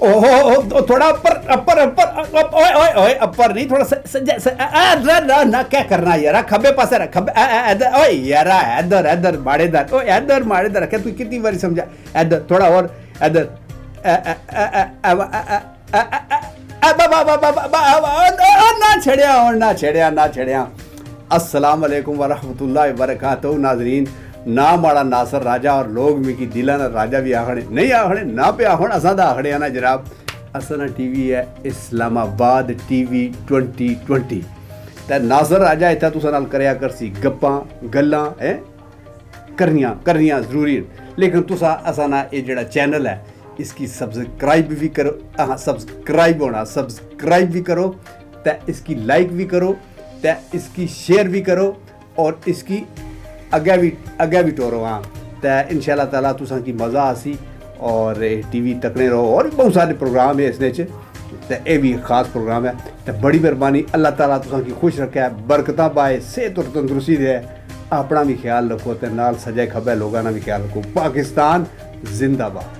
ओहो थोड़ा अपर अपर अपर ओए ओए ओए अपर नहीं थोड़ा ना ना क्या करना यार खब्बे पासे रख खब्बे इधर ओए यार इधर इधर माड़ेदार ओए इधर माड़ेदार क्या तू कितनी बार समझा इधर थोड़ा और इधर ना छेड़िया और ना छेड़िया ना छेड़िया। अस्सलाम वालेकुम वरहमतुल्लाहि वबरकातुहू नाजरीन ना माड़ा नासर राजा और लोग मिकी दिला ना राजा भी आखने नहीं आखने ना पे आखन असां दा आखने ना जनाब असना टीवी है इस्लामाबाद टीवी 2020 ते नासर राजा इत्थै तुसां नाल करया करसी गप्पां गल्लां हैं करनियां जरूरी लेकिन तुसा असां ना ये जेड़ा चैनल है इसकी सब्सक्राइब भी करो। हाँ सब्सक्राइब होना सब्सक्राइब भी करो ते इसकी लाइक भी करो ते इसकी शेयर भी करो और इसकी अग्गे भी टोरो। हाँ तो इंशाल्लाह ताला तुसां की मज़ा आसी और टीवी तकने रहो और भी बहुत सारे प्रोग्राम है इसने तो ये भी खास प्रोग्राम है तो बड़ी मेहरबानी अल्लाह ताला तुसां की खुश रखे बरकतां पाए सेहत और तंदुरुस्ती दे अपना भी ख्याल रखो तो नाल सजे खब्बे लोगों का भी ख्याल रखो। पाकिस्तान जिंदाबाद।